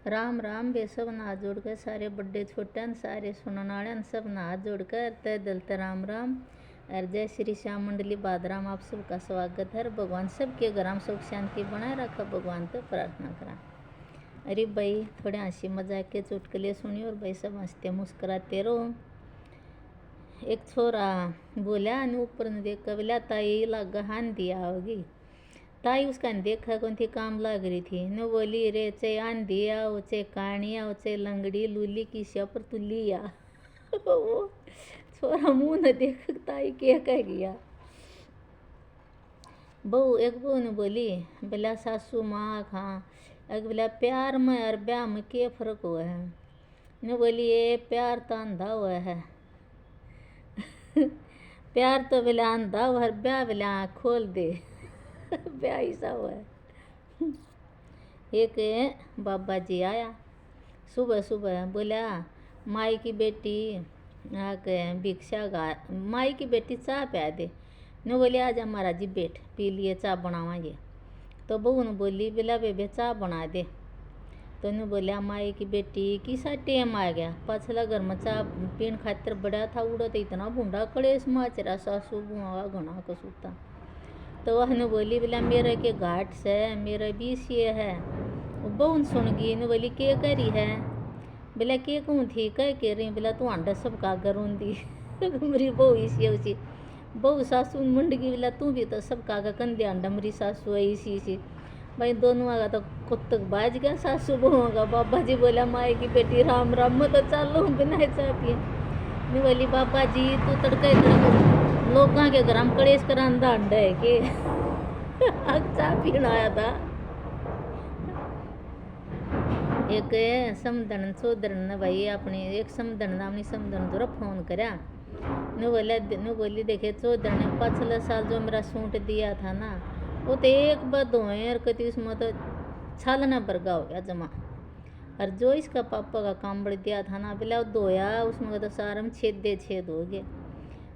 राम राम बे सब हाथ जोड़कर सारे बड़े छोटे सारे सुनने वाले सब हाथ जोड़कर तय दिल ते राम राम। और जय श्री श्याम मंडली बादराम आप सबका स्वागत है। भगवान सबके घर में सुख शांति बनाए रखा, भगवान तो प्रार्थना करा। अरे भाई थोड़े हंसी मजाक के चुटकुले सुनिए और भाई सब हंसते मुस्कुराते रहो। एक छोरा बोला ऊपर ने देख कर बोला ताई लग हान दिया होगी। ताई उसका देखा कौन थी काम लग रही थी न बोली रे चे आंधी आओ चे कहानी आओ चे लंगड़ी लूली की पर तू लिया। वो छोरा मुंह न देख ताई क्या कह गया। बहू एक बहू ने बोली बोला सासू माँ हाँ अग बोला प्यार में और ब्याह में क्या फर्क हुआ है न बोली ये प्यार तो अंधा हुआ है। प्यार तो बोला अंधा हुआ ब्याह बोला खोल दे। ब्याह ऐसा हुआ है। एक बाबा जी आया सुबह सुबह बोला माई की बेटी आके भिक्षा गा माई की बेटी चाह पिया दे न बोले आज हमारा जी बैठ पी लिए चाह बनावांगे। तो बहू ने बोली बोला बेबे चाह बना दे। तो ने बोला माई की बेटी किसा टेम आ गया पछला घर में चाह पीण खातिर बड़ा था उड़त इतना बूढ़ा कलेश माचरा सासू बुआ घना कसूता। तो वह ने बोली बोला मेरे के घाट से मेरा बीस ये है। बहू सुन गई ने बोली के करी है बोला के कहूँ थी कह के रही बोला तू आंडा सब का करूँ दी। मेरी बहू इसी उसी बहू सासू मुंडगी बोला तू भी तो सब का कंधे आंडा मेरी सासू है इसी भाई दोनों का तो कुत्तक बाज गया सासू बहू का। बाबा जी बोला माए की बेटी राम राम मैं तो चलो बिना चाह पिए नहीं बोली बाबा जी तू तड़का लोगों के घर में कलेश करा अंडा है कि चाह पीना आया था। एक समदन सोदरन ने भाई अपनी एक समदन अपनी समदन जरा फोन करा न बोली देखे चौधरी ने पिछले साल जो मेरा सूट दिया था ना वो तो एक बार धोए और कति उसमें तो छालना बरगा हो गया जमा। और जो इसका पापा का कांबड़ दिया था ना बोला वो धोया उसमें तो सारे में छेद हो गए।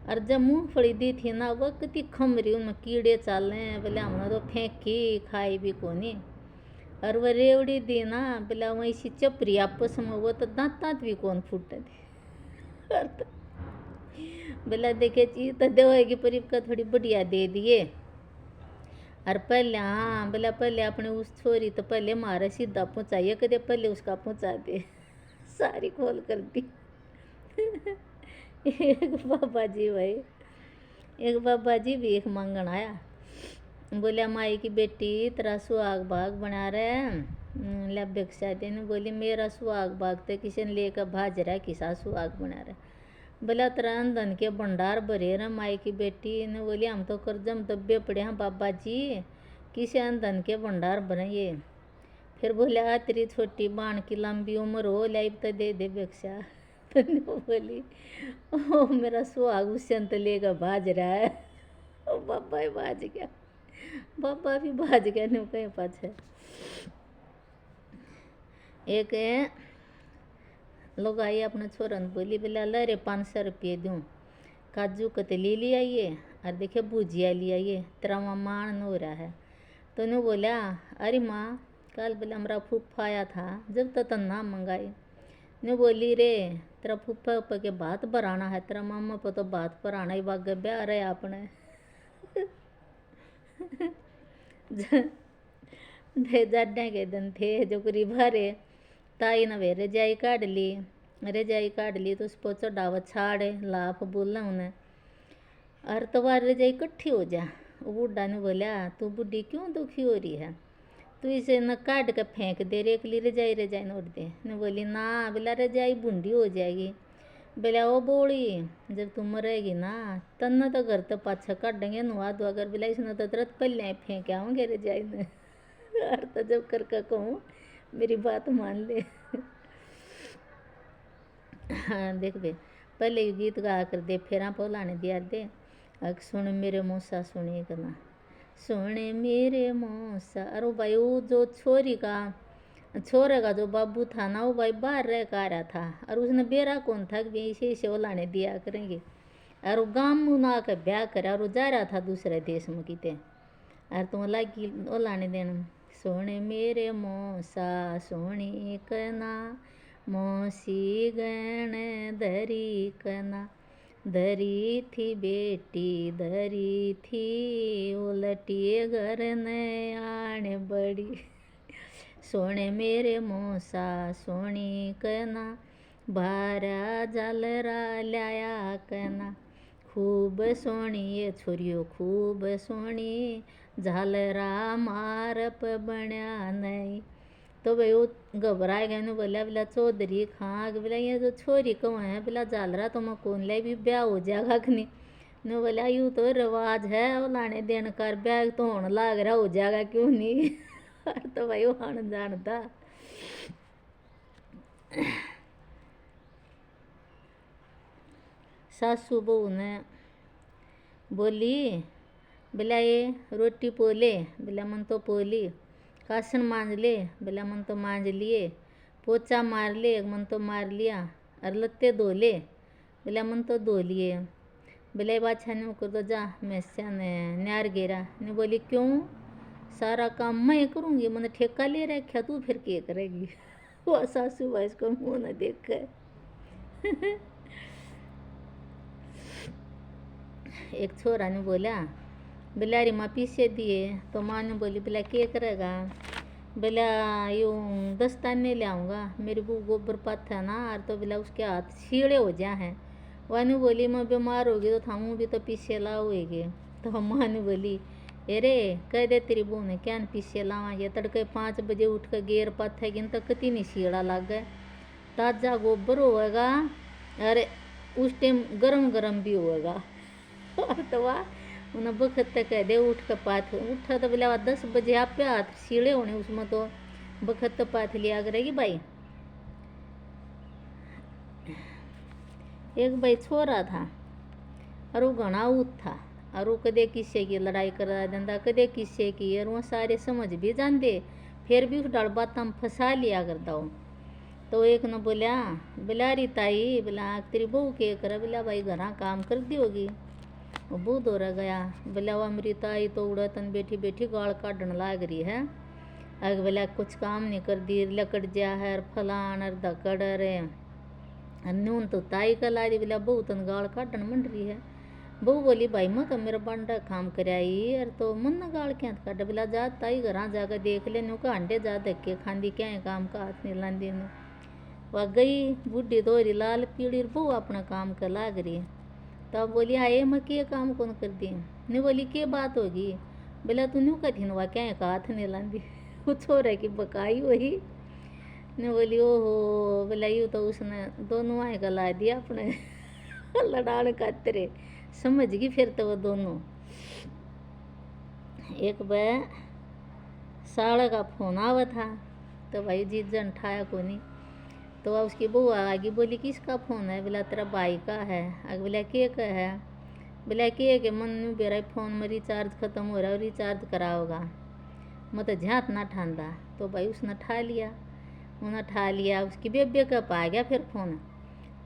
और जब मूँगफली दी थी ना वो कितनी खमरी उनमें कीड़े चाल रहे हैं बोले हमने तो फेंकी खाई भी कोनी। और वह रेवड़ी दी ना बोला वही सी चपरी आपस में वो तो दांत भी कौन फूटे थे। बोला देखे चीज तो देवेगी पर का थोड़ी बढ़िया दे दिए। और पहले हाँ बोला पहले अपने उस छोरी तो पहले मारे सीधा पहुँचाइए कदे पहले उसका पहुँचा दे सारी खोल कर दी। एक बाबा जी भाई एक बाबा जी भीख मांगन आया बोलिया माई की बेटी तेरा सुहाग भाग बना रहे ला भिक्षा देने बोली मेरा सुहाग भाग तो किसी ने लेकर भाज रहा है किसा सुहाग बना रहा बोला तेरा धन के भंडार भरे रहे माई की बेटी ने बोली हम तो कर्जम दबे पड़े हैं बाबा जी किसी धन के भंडार बनाइए। फिर बोला तेरी छोटी बाण की लंबी उम्र हो लाइफ तो दे भिक्षा। तो बोली ओ मेरा सुहाग उससे तो लेकर भाज रहा है। ओ बाबा ही भाज गया बाबा भी भाज गया नहीं कहीं पाछे। एक लोग आई अपने छोरन बोली बोला ला रे 500 रुपये दूँ काजू कतली ले आइए और देखे भुजिया ले आइए तेरा मान हो रहा है। तो ने बोला अरे माँ कल बोला हमारा फूफा आया था जब तक ना मंगाई ने बोली रे तेरा फूफा ऊपर के बात भराना है तेरा मामा पर तो बात भराना ही बाग ब्याह रहे आपने। जाड्या के दिन थे जो करीब भरे ताई ने वे रजाई काट ली तो उस पर चढ़ावा छाड़ लाफ बोला उन्हें और तुम्हारी रजाई इकट्ठी हो जा। वो बूढ़ा ने बोला तू बुढ़ी क्यों दुखी हो रही है तू इसे न काट के फेंक दे रे अगली रजाई नोट दे ने बोली ना बोला रजाई बूढ़ी हो जाएगी। बोला वो बोली जब तुम मरेगी ना तन तो घर तो पाछा काटेंगे नुआ दुआ कर बोला इसने तो तुरंत पहले फेंक आऊँगे रजाई ने। और तो जब करके कहूँ मेरी बात मान ले। हाँ देख बे पहले ही गीत गा कर दे फिर आप लाने दिया दे अग सुन मेरे मूसा सुने करना सुने मेरे मूसा। अरे भाई वो जो छोरे का जो बाबू था ना वो भाई बाहर रह कर आ रहा था और उसने बेरा कौन था कि ऐसे वो लाने दिया करेंगे और वो गाँव में ना कर ब्याह करा और वो जा रहा था दूसरे देश में किते और तुम लागी वो लाने देना सुन मेरे मौसा सोनी कना, मौसी गण धरी कना। धरी थी बेटी धरी थी, उलटी घर ने आने बड़ी। सुन मेरे मौसा सोनी कना, भारा झालरा लाया कना। खूब सोनी ये छोरियो खूब सोनी, झालरा मारप बण्या नहीं। तो भाई वो घबरा गया नु बोला बोला चौधरी खाग बोला ये जो छोरी कौन है बोला झालरा तो मैं कौन ले भी ब्याह हो जाएगा कि नहीं। नु बोला यूँ तो रिवाज है वो लाने देन कर ब्याह तो होने लाग रहा हो जाएगा क्यों नहीं। तो भाई वो हन जानता। सासू बहू ने बोली बोला ये रोटी पोले बोला मन तो पोली, कासन मांज ले बोला मन तो मांज लिए, पोचा मार ले मन तो मार लिया, और लत्ते धो ले बोला मन तो धो लिए। बोले बाछा ने कर दो जा मैस्या ने न्यार गेरा ने बोली क्यों सारा काम मैं करूँगी, मैंने ठेका ले रखा तू फिर क्या करेगी। वो सासू भाई को मुँह न देख कर एक छोरा ने बोला बोला अरे माँ पीछे दिए। तो माँ ने बोली बोला क्या करेगा बोला यूँ दस्ताने ले आऊँगा, मेरी बू गोबर पाथ है ना और तो बोला उसके हाथ छीड़े हो जा हैं। वह ने बोली मैं बीमार होगी तो थामू भी तो पीछे लाओगे। तो माँ ने बोली अरे कह दे तेरी बहू ने क्या पीछे लावा, ये तड़के 5 बजे उठ कर गेर पाथेगी तो कति नहीं छीड़ा लग गए, ताज़ा गोबर होगा अरे उस टाइम गरम गरम भी होगा। तो वाह उन्हें बखत तक कह दे उठ कर पाथ उठा तो बोला 10 बजे आप पे हाथ सीढ़े होने उसमें तो बखत तो पाथ लिया करेगी भाई। एक भाई छोरा था और वो घना ऊत था और वो कदे किस्से की लड़ाई करा देंदा कदे किस्से की, और वो सारे समझ भी जानते फिर भी उस डर बात हम फंसा लिया करता हो। तो एक ने बोला बोला री ताई बोला तेरी बहू के कर बोला भाई घरा काम कर दी होगी। वो बहू दौरा गया बोला वह मेरी ताई तो उड़तन बैठी बैठी गाल काटने लाग रही है, अग बोला कुछ काम नहीं कर दी लकड़ जा है फलान और धकड़ रे नून तो ताई का ला दी बोला बहू तन गाल काटन मंड रही है। बहू बोली भाई मैं तो मेरा बंडा काम कराई और तो मन न गाल क्या काट बोला जा ताई घर जाकर देख ले नु का अंडे जा धक्के खांदी क्या है काम का हाथ नहीं लांदी नु। वह गई बूढ़ी दोहरी लाल पीड़ी बहू अपना काम कर लाग रही। तब बोली आए मैं के काम कौन कर दी ने बोली के बात होगी बोला तू न्यू का थिनवा क्या है का हाथ नहीं लांदी। वो छोरे की बकाई वही ने बोली ओहो बोला यूँ तो उसने दोनों आए का ला दिया अपने लड़ाने का तेरे समझ गई। फिर तो वो दोनों एक बार साड़ा का फोन आवा था तो भाई जीजन ठाया को नहीं। तो वह उसकी बहू आगे बोली किसका फ़ोन है बोला तेरा भाई का है। आगे बोला के का है बोला के मन मेरा फ़ोन में रिचार्ज ख़त्म हो रहा है रिचार्ज कराओगा मैं तो झाँत ना ठांदा। तो भाई उसने ठा लिया उन्हें ठा लिया उसकी बेबे का पा गया फिर फ़ोन।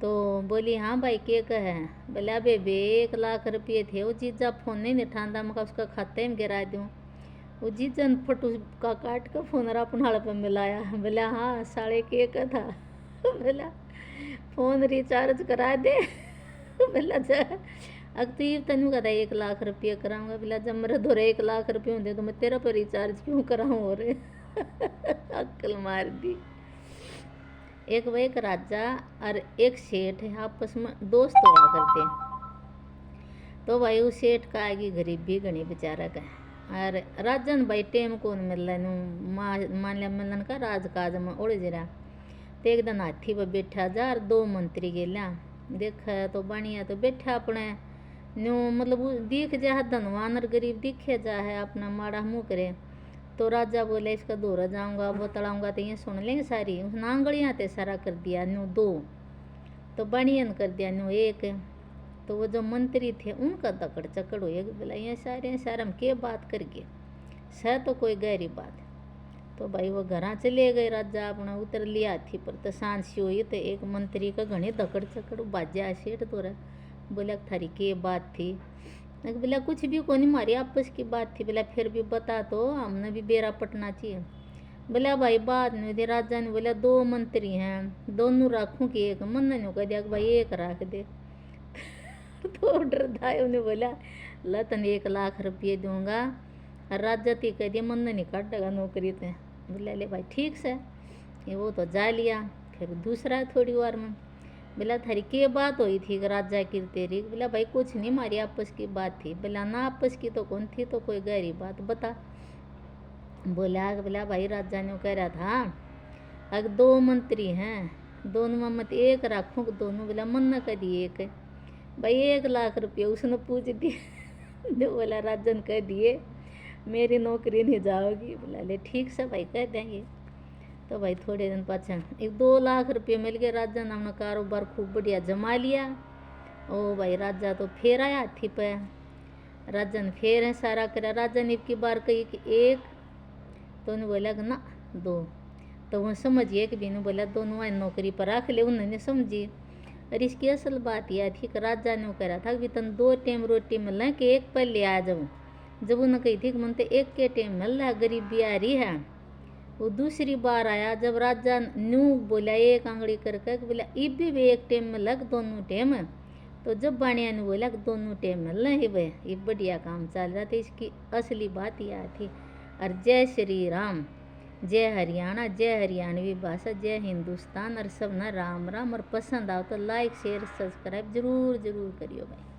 तो बोली हाँ भाई के का है बोला बेबे 1 लाख रुपये थे वो जीजा फ़ोन नहीं ठांदा मैं उसका खाते में गिरा दूँ। वो जीजन फटू का काट कर फ़ोन अपना हाल पर मिलाया बोला हाँ 1.5 का था बोला फ़ोन रिचार्ज करा दे बोला जा अब तो ये तेन कहता 1 लाख रुपये कराऊंगा बोला जब मेरे धोरे 1 लाख रुपये होंगे तो मैं तेरा पर रिचार्ज क्यों कराऊँ और अक्ल मार दी। एक भाई एक राजा और एक सेठ है आपस में दोस्त हुआ करते। तो भाई उस सेठ का आगे गरीबी घनी बेचारा का और राजन भाई टेम कौन मिल रहा मान लिया मिलन का राजकाज में उड़ जरा। तो एक दिन हाथी पर बैठा जा और 2 मंत्री गेला देखा तो बढ़िया तो बैठा अपने न्यू मतलब दिख जा धनवान और गरीब दिखे जा है अपना माड़ा मुँह करे। तो राजा बोले इसका दौरा जाऊंगा वो तड़ाऊंगा तो ये सुन लेंगे सारी उस नांगड़ियाँ ते सारा कर दिया न्यू 2 तो बढ़िया कर दिया न्यू 1। तो वो जो मंत्री थे उनका दकड़ चकड़ हो बोला ये सारे हम के बात कर गए सह तो कोई गहरी बात। तो भाई वो घर चले गए राजा अपना उतर लिया हाथी पर तो सांसी हुई तो एक मंत्री का घने दकड़ चकड़ बाजा सेठ तो रहा बोला थारी के बात थी। मैं बोला कुछ भी कोनी, हमारी आपस की बात थी। बोला फिर भी बता तो, हमने भी बेरा पटना चाहिए। बोला भाई बात नहीं दे। राजा ने बोला 2 मंत्री हैं, दोनों राखूं कि एक? मन ने कह दिया कि भाई एक राख दे। तो डरदायो ने बोला ला तन 1 लाख रुपये दूंगा। राजा ती कह दिया मन नहीं काटेगा नौकरी ते। बोला ले भाई ठीक से, ये वो तो जा लिया। फिर दूसरा थोड़ी बार में बोला थारी के बात हुई थी राजा की तेरी? बोला भाई कुछ नहीं, हमारी आपस की बात थी। बोला ना आपस की तो कौन थी, तो कोई गहरी बात बता। बोला भाई राजा ने कह रहा था अगर 2 मंत्री हैं, दोनों में मत एक राखूं कि दोनों? बोला मन न कर दिए एक है। भाई 1 लाख रुपये उसने पूछ दिए। जो बोला राजन कह दिए मेरी नौकरी नहीं जाओगी। बोला ले ठीक से भाई कह देंगे। तो भाई थोड़े दिन पाछा 1-2 लाख रुपये मिल गए। राजा ने अपना कारोबार खूब बढ़िया जमा लिया। ओ भाई राजा तो फिर आया हाथी पे। राजा ने फिर है सारा करा। राजा ने की बार कही कि 1, तो उन्हें बोला कि ना 2। तो वह समझिए कि बीनू बोला दोनों नौकरी पर रख ले। उन्होंने समझी। और इसकी असल बात यह थी कि राजा ने कह रहा था कि तन 2 टाइम रोटी मिलना कि 1 पर ले आ जाऊँ। जब उन्होंने कही थी कि मन तो 1 के टाइम मिल रहा है, गरीबी आ रही है। वो दूसरी बार आया जब राजा न्यू बोला 1 आंगड़ी करके बोला इब भी 1 टाइम में लग दोनों टाइम। तो जब बाणिया ने बोला कि दोनों टाइम मिलना है वह ये बढ़िया काम चल रहा था। इसकी असली बात यह थी। और जय श्री राम, जय हरियाणा, जय हरियाणवी भाषा, जय हिंदुस्तान। और सब ना राम राम। और पसंद आओ तो लाइक शेयर सब्सक्राइब जरूर करियो भाई।